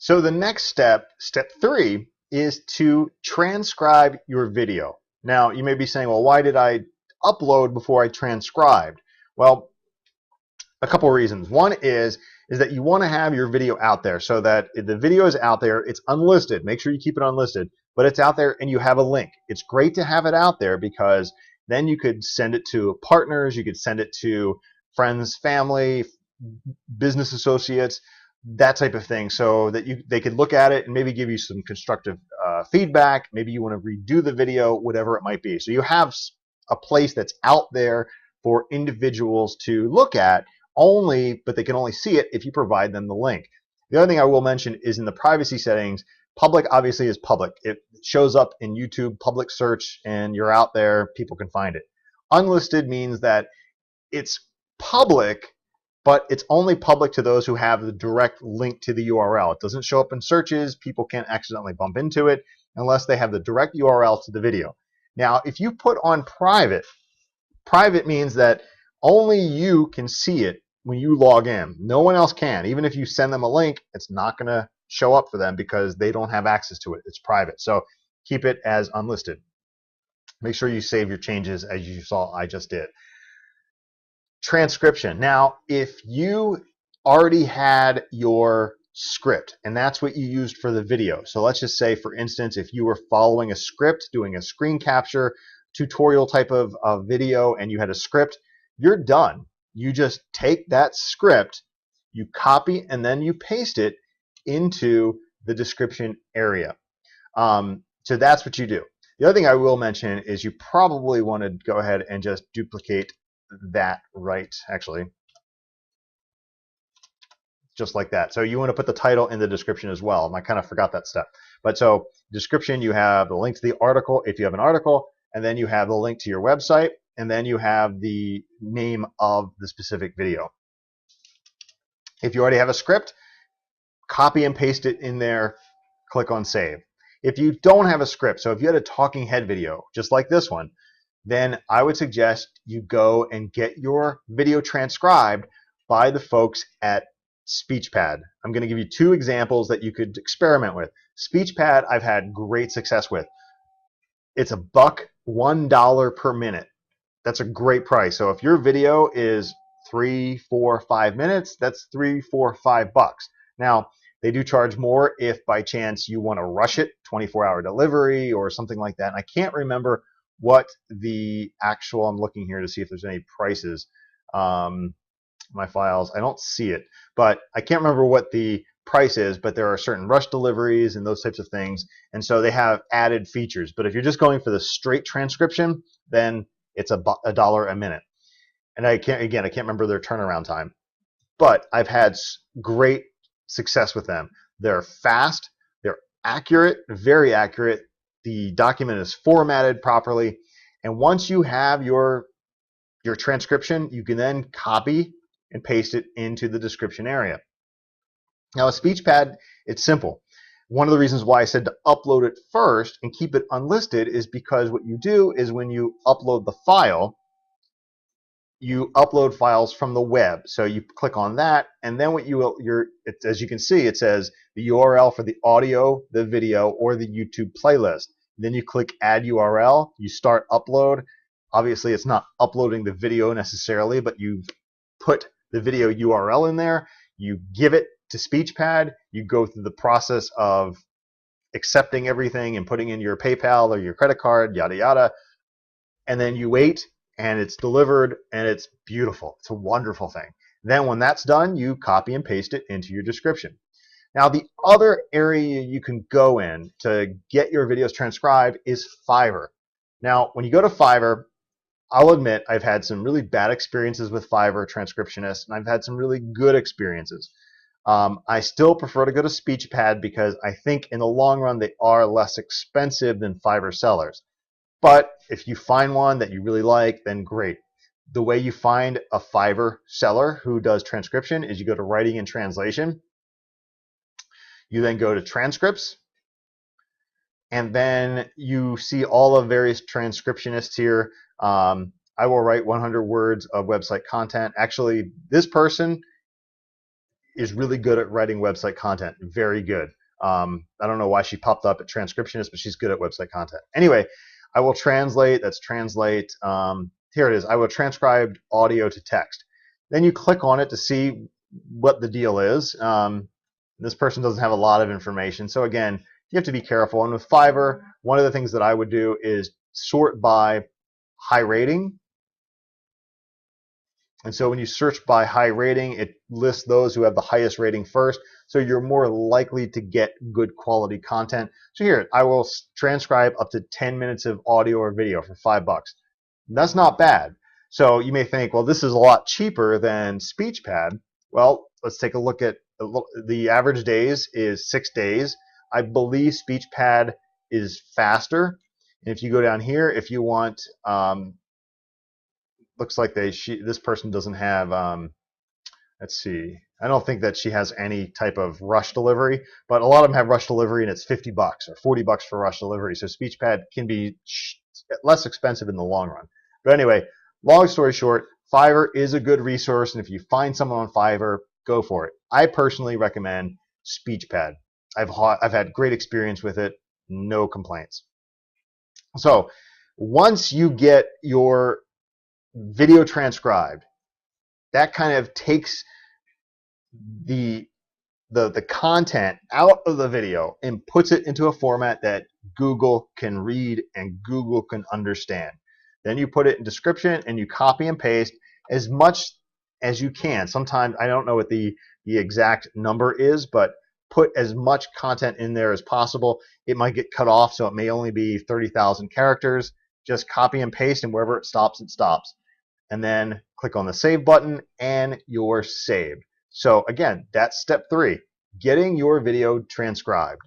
So the next step, step 3, is to transcribe your video. Now, you may be saying, well, why did I upload before I transcribed? Well, a couple of reasons. One is that you want to have your video out there so that if the video is out there, it's unlisted. Make sure you keep it unlisted, but it's out there and you have a link. It's great to have it out there because then you could send it to partners, you could send it to friends, family, business associates, that type of thing, so that they could look at it and maybe give you some constructive feedback. Maybe you want to redo the video, whatever it might be. So you have a place that's out there for individuals to look at but they can only see it if you provide them the link. The other thing I will mention is in the privacy settings, public obviously is public. It shows up in YouTube public search and you're out there, people can find it. Unlisted means that it's public, but it's only public to those who have the direct link to the URL. It doesn't show up in searches. People can't accidentally bump into it unless they have the direct URL to the video. Now, if you put on private, private means that only you can see it when you log in. No one else can. Even if you send them a link, it's not going to show up for them because they don't have access to it. It's private. So keep it as unlisted. Make sure you save your changes as you saw I just did. Transcription. Now, if you already had your script and that's what you used for the video. So let's just say, for instance, if you were following a script, doing a screen capture tutorial type of video and you had a script, you're done. You just take that script, you copy, and then you paste it into the description area. So that's what you do. The other thing I will mention is you probably want to go ahead and just duplicate that actually, just like that. So you want to put the title in the description as well. I kind of forgot that step. But so description, you have the link to the article if you have an article, and then you have the link to your website, and then you have the name of the specific video. If you already have a script, copy and paste it in there, click on save. If you don't have a script, so if you had a talking head video, just like this one, then I would suggest you go and get your video transcribed by the folks at SpeechPad. I'm going to give you 2 examples that you could experiment with. SpeechPad I've had great success with. It's $1 per minute. That's a great price. So if your video is 3, 4, 5 minutes, that's $3, 4, 5 bucks. Now, they do charge more if by chance you want to rush it, 24-hour delivery or something like that. And I can't remember what the actual, I'm looking here to see if there's any prices. My files, I don't see it, but I can't remember what the price is, but there are certain rush deliveries and those types of things. And so they have added features. But if you're just going for the straight transcription, then it's $1 a minute. And I can't remember their turnaround time, but I've had great success with them. They're fast, they're accurate, very accurate. The document is formatted properly. And once you have your transcription, you can then copy and paste it into the description area. Now, a SpeechPad, it's simple. One of the reasons why I said to upload it first and keep it unlisted is because what you do is when you upload the file, you upload files from the web. So you click on that, and then what as you can see, it says the URL for the audio, the video, or the YouTube playlist. Then you click Add URL, you start upload. Obviously, it's not uploading the video necessarily, but you put the video URL in there, you give it to SpeechPad, you go through the process of accepting everything and putting in your PayPal or your credit card, yada yada, and then you wait, and it's delivered, and it's beautiful. It's a wonderful thing. Then when that's done, you copy and paste it into your description. Now, the other area you can go in to get your videos transcribed is Fiverr. Now, when you go to Fiverr, I'll admit I've had some really bad experiences with Fiverr transcriptionists, and I've had some really good experiences. I still prefer to go to SpeechPad because I think in the long run they are less expensive than Fiverr sellers. But if you find one that you really like, then great. The way you find a Fiverr seller who does transcription is you go to Writing and Translation. You then go to Transcripts, and then you see all of various transcriptionists here. I will write 100 words of website content. Actually, this person, is really good at writing website content. Very good. I don't know why she popped up at transcriptionist, but she's good at website content. Anyway, I will translate. That's translate. Here it is. I will transcribe audio to text. Then you click on it to see what the deal is. This person doesn't have a lot of information. So again, you have to be careful. And with Fiverr, one of the things that I would do is sort by high rating. And so when you search by high rating, it lists those who have the highest rating first. So you're more likely to get good quality content. So here, I will transcribe up to 10 minutes of audio or video for $5. That's not bad. So you may think, well, this is a lot cheaper than SpeechPad. Well, let's take a look at the average days is 6 days. I believe SpeechPad is faster. And if you go down here, if you want, looks like this person doesn't have, let's see, I don't think that she has any type of rush delivery, but a lot of them have rush delivery and it's $50 or $40 for rush delivery. So SpeechPad can be less expensive in the long run. But anyway, long story short, Fiverr is a good resource, and if you find someone on Fiverr, go for it. I personally recommend SpeechPad. I've had great experience with it, no complaints. So once you get your video transcribed, that kind of takes the content out of the video and puts it into a format that Google can read and Google can understand. Then you put it in description and you copy and paste as much as you can. Sometimes, I don't know what the exact number is, but put as much content in there as possible. It might get cut off, so it may only be 30,000 characters. Just copy and paste, and wherever it stops, it stops. And then click on the save button and you're saved. So again, that's step 3, getting your video transcribed.